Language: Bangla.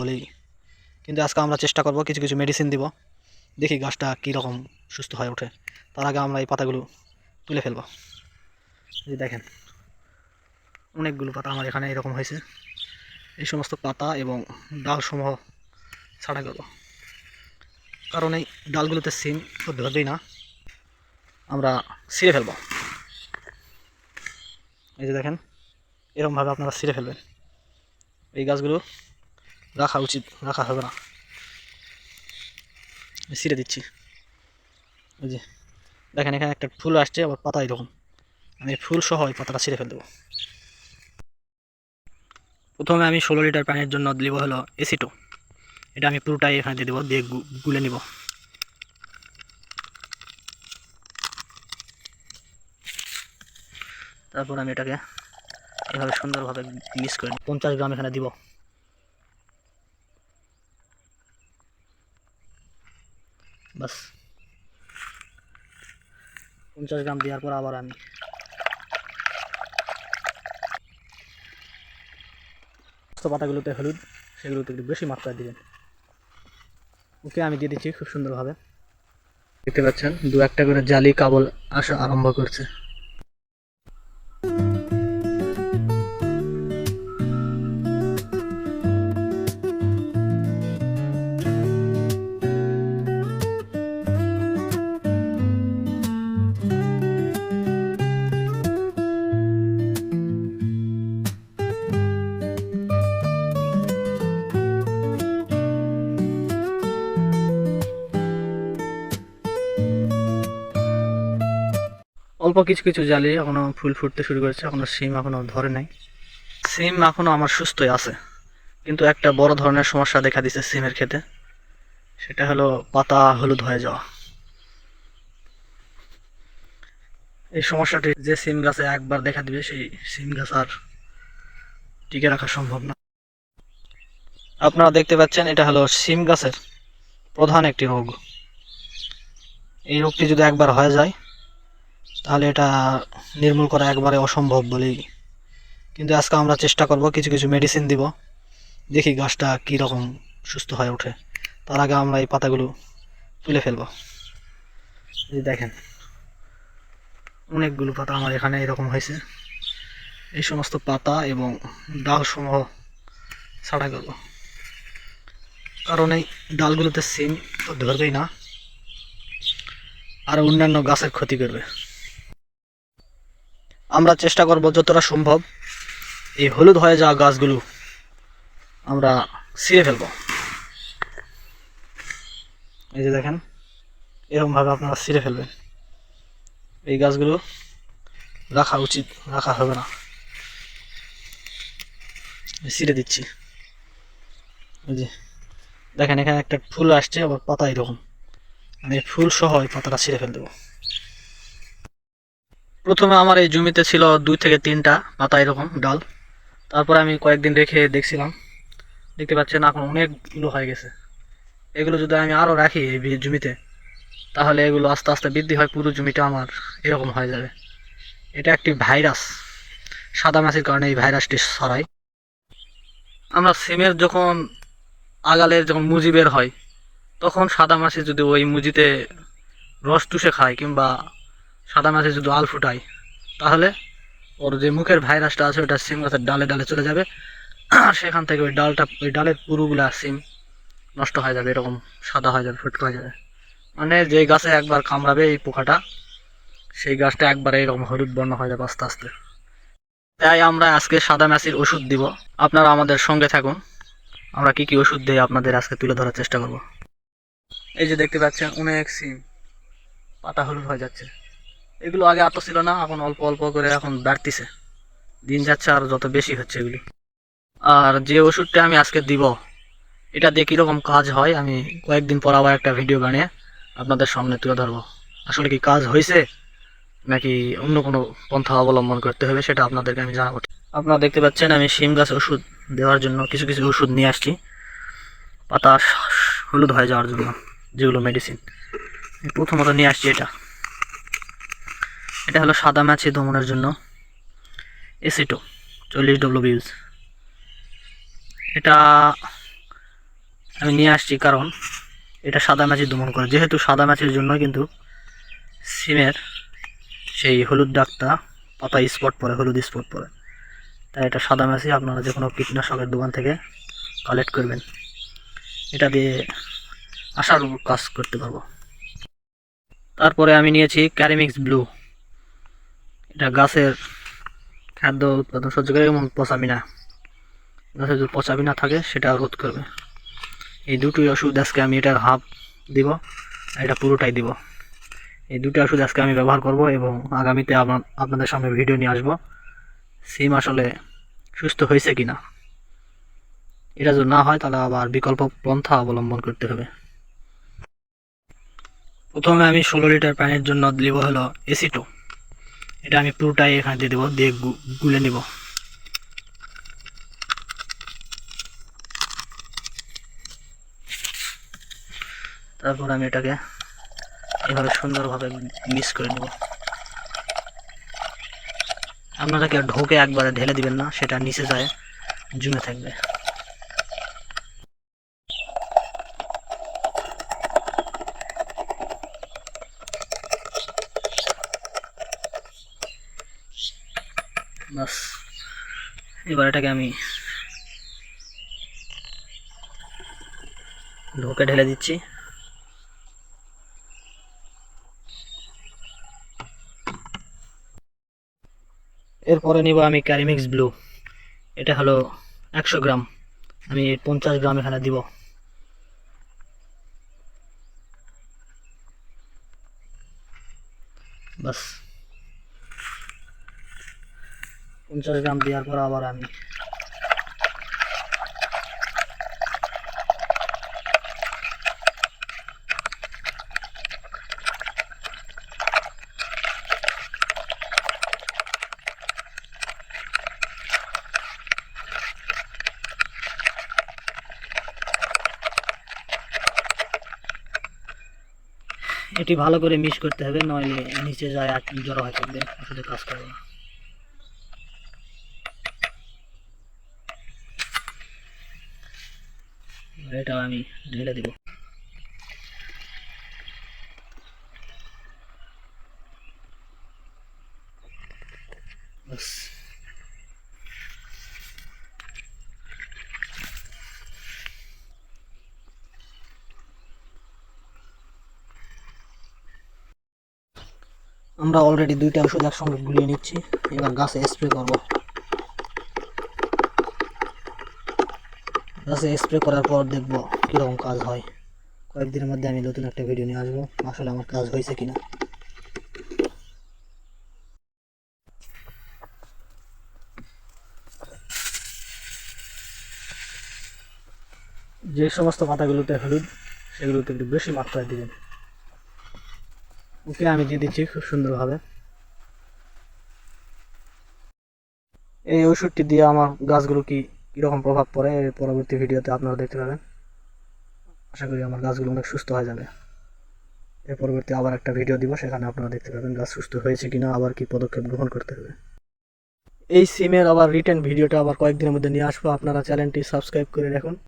বলেই, কিন্তু আজকে আমরা চেষ্টা করব কিছু কিছু মেডিসিন দিব, দেখি গাছটা কী রকম সুস্থ হয়ে ওঠে। তার আগে আমরা এই পাতাগুলো তুলে ফেলব। এই দেখেন, অনেকগুলো পাতা আমার এখানে এরকম হয়েছে। এই সমস্ত পাতা এবং ডালসমূহ ছাড়া গেল, কারণ এই ডালগুলোতে সিম ধরবেই না, আমরা ছিঁড়ে ফেলব। এই যে দেখেন, এরকমভাবে আপনারা ছিঁড়ে ফেলবেন। এই গাছগুলো রাখা উচিত, রাখা হবে না, ছিঁড়ে দিচ্ছি। এই যে দেখেন, এখানে একটা ফুল আসছে, আবার পাতা এরকম, আমি ফুল সহ এই পাতাটা ছিঁড়ে ফেল দেবো। প্রথমে আমি 16 লিটার পানির জন্য দিব হলো এসিটো। এটা আমি পুরোটাই এখানে দিয়ে দেবো, দিয়ে গুলে নিব। তারপর আমি এটাকে এভাবে সুন্দরভাবে মিক্স করে 50 গ্রাম এখানে দিব। বাস 50 গ্রাম দেওয়ার পর আবার আমি পাতাগুলোতে হলুদ, সেগুলোতে একটু বেশি মাত্রায় দিবেন। ওকে, আমি দিয়ে দিচ্ছি খুব সুন্দরভাবে। দেখতে পাচ্ছেন 2-1টা করে জালি কাবল আসা আরম্ভ করছে। অল্প কিছু কিছু জালি এখনো ফুল ফুটতে শুরু করেছে, এখনো সিম এখনো ধরে নাই। সিম এখনো আমার সুস্থই আছে, কিন্তু একটা বড় ধরনের সমস্যা দেখা দিচ্ছে সিমের ক্ষেতে। সেটা হলো পাতা হলুদ হয়ে যাওয়া। এই সমস্যাটি যে সিম গাছে একবার দেখা দিবে, সেই সিম গাছ আর টিকে রাখা সম্ভব না। আপনারা দেখতে পাচ্ছেন, এটা হলো সিম গাছের প্রধান একটি রোগ। এই রোগটি যদি একবার হয়ে যায়, তাহলে এটা নির্মূল করা একবারে অসম্ভব বলেই, কিন্তু আজকে আমরা চেষ্টা করব কিছু কিছু মেডিসিন দিব, দেখি গাছটা কী রকম সুস্থ হয়ে ওঠে। তার আগে আমরা এই পাতাগুলো তুলে ফেলব। এই দেখেন, অনেকগুলো পাতা আমার এখানে এরকম হয়েছে। এই সমস্ত পাতা এবং ডালসমূহ ছাড়া গেল, কারণ এই ডালগুলোতে সিম তো ধরবেই না, আর অন্যান্য গাছের ক্ষতি করবে। আমরা চেষ্টা করব যতটা সম্ভব এই হলুদ হয়ে যাওয়া গাছগুলো আমরা ছিঁড়ে ফেলব। এই যে দেখেন, এরকমভাবে আপনারা ছিঁড়ে ফেলবেন। এই গাছগুলো রাখা উচিত, রাখা হবে না, ছিঁড়ে দিচ্ছি। এই যে দেখেন, এখানে একটা ফুল আসছে, আবার পাতা এরকম, আমি ফুল সহ এই পাতাটা ছিঁড়ে ফেল দেবো। প্রথমে আমার এই জমিতে ছিল 2 থেকে 3টা পাতা এরকম ডাল। তারপরে আমি কয়েকদিন রেখে দেখছিলাম, দেখতে পাচ্ছেন এখন অনেকগুলো হয়ে গেছে। এগুলো যদি আমি আরও রাখি এই জমিতে, তাহলে এগুলো আস্তে আস্তে বৃদ্ধি হয়, পুরো জমিটা আমার এরকম হয়ে যাবে। এটা একটি ভাইরাস, সাদা মাছির কারণে এই ভাইরাসটি ছড়ায়। আমরা সিমের যখন আগালের যখন মুজি বের হয়, তখন সাদা মাছি যদি ওই মুজিতে রস চুষে খায়, কিংবা সাদা মাছি যদি আল ফুটায়, তাহলে ওর যে মুখের ভাইরাসটা আছে ওটা সিম গাছের ডালে ডালে চলে যাবে, আর সেখান থেকে ওই ডালের পুরোগুলা সিম নষ্ট হয়ে যাবে, এরকম সাদা হয়ে যাবে, ফুটকা হয়ে যাবে। মানে যে গাছে একবার কামড়াবে এই পোকাটা, সেই গাছটা একবার এরকম হলুদ বর্ণ হয়ে যাবে আস্তে আস্তে। তাই আমরা আজকে সাদা মাছির ওষুধ দিব, আপনারা আমাদের সঙ্গে থাকুন। আমরা কি কি ওষুধ দিয়ে আপনাদের আজকে তুলে ধরার চেষ্টা করব। এই যে দেখতে পাচ্ছেন, অনেক সিম পাতা হলুদ হয়ে যাচ্ছে। এগুলো আগে এত ছিল না, এখন অল্প অল্প করে এখন বাড়তিছে, দিন যাচ্ছে আর যত বেশি হচ্ছে এগুলি। আর যে ওষুধটা আমি আজকে দিব, এটা দিয়ে কীরকম কাজ হয় আমি কয়েকদিন পর আবার একটা ভিডিও বানিয়ে আপনাদের সামনে তুলে ধরবো। আসলে কি কাজ হয়েছে নাকি অন্য কোনো পন্থা অবলম্বন করতে হবে, সেটা আপনাদেরকে আমি জানাবো। আপনারা দেখতে পাচ্ছেন, আমি শিম গাছ ওষুধ দেওয়ার জন্য কিছু কিছু ওষুধ নিয়ে আসছি, পাতা হলুদ হয়ে যাওয়ার জন্য যেগুলো মেডিসিন। প্রথমত নিয়ে আসছি এটা হলো সাদা মাছি দমনের জন্য এসিটো 40 WBUs। এটা আমি নিয়ে আসছি, কারণ এটা সাদা মাছি দমন করে। যেহেতু সাদা মাছির জন্য কিন্তু সিমের সেই হলুদ দাগটা পাতা স্পট পড়ে, হলুদ স্পট পড়ে। তাই এটা সাদা মাছি আপনারা যে কোনো কীটনাশকের দোকান থেকে কালেক্ট করবেন। এটা দিয়ে আশার কাজ করতে পারবো। তারপরে আমি নিয়েছি ক্যারিমিক্স ব্লু। এটা গাছের খাদ্য উৎপাদন সহ্য করে, এবং পচামিনা, গাছে যদি পচামিনা থাকে সেটা রোধ করবে। এই দুটোই ওষুধ আজকে আমি এটার হাফ দিব, আর এটা পুরোটাই দিব। এই দুটো ওষুধ আজকে আমি ব্যবহার করব, এবং আগামীতে আপনাদের সামনে ভিডিও নিয়ে আসবো সিম আসলে সুস্থ হয়েছে কিনা। এটা যদি না হয় তাহলে আবার বিকল্প পন্থা অবলম্বন করতে হবে। প্রথমে আমি 16 লিটার পানির জন্য দিব হলো এসিটো। এটা আমি পুরোটাই এখানে দিয়ে দেবো, দিয়ে গুলে নিব। তারপর আমি এটাকে এভাবে সুন্দরভাবে মিক্স করে নেব। আপনারা কি ঢোকে একবারে ঢেলে দিবেন না, সেটা নিচে যায় জমে থাকবে। বাস, এবার এটাকে আমি ঢোকে ঢেলে দিচ্ছি। এরপরে নিব আমি ক্যারিমিক্স ব্লু। এটা হলো 100 গ্রাম, আমি 50 গ্রাম এখানে দিব। বাস, 50 গ্রাম দেওয়ার পর আবার আমি এটি ভালো করে মিক্স করতে হবে, নইলে নিচে যায় আর জড়ো হয়ে থাকবে, আসলে কাজ করবে না। এটা আমি ঢেলে দিব। বাস, আমরা অলরেডি দুইটা ওষুধ একসঙ্গে গুলিয়ে নিচ্ছি। এবার গাছে স্প্রে করব। গাছে স্প্রে করার পর দেখব কীরকম কাজ হয়। কয়েকদিনের মধ্যে আমি নতুন একটা ভিডিও নিয়ে আসবো, আসলে আমার কাজ হয়েছে কিনা। যে সমস্ত পাতাগুলোতে হলুদ, সেগুলোতে একটু বেশি মাত্রায় দিবেন। ওকে, আমি দিয়ে দিচ্ছি খুব সুন্দরভাবে। এই ওষুধটি দিয়ে আমার গাছগুলো কীরকম প্রভাব পড়ে এর পরবর্তী ভিডিওতে আপনারা দেখতে পাবেন। আশা করি আমার গাছগুলো অনেক সুস্থ হয়ে যাবে। এর পরবর্তী আবার একটা ভিডিও দিব, সেখানে আপনারা দেখতে পাবেন গাছ সুস্থ হয়েছে কিনা, আবার কি পদক্ষেপ গ্রহণ করতে হবে। এই সিমের আবার রিটার্ন ভিডিওটা আবার কয়েকদিনের মধ্যে নিয়ে আসবো। আপনারা চ্যানেলটি সাবস্ক্রাইব করে রাখুন।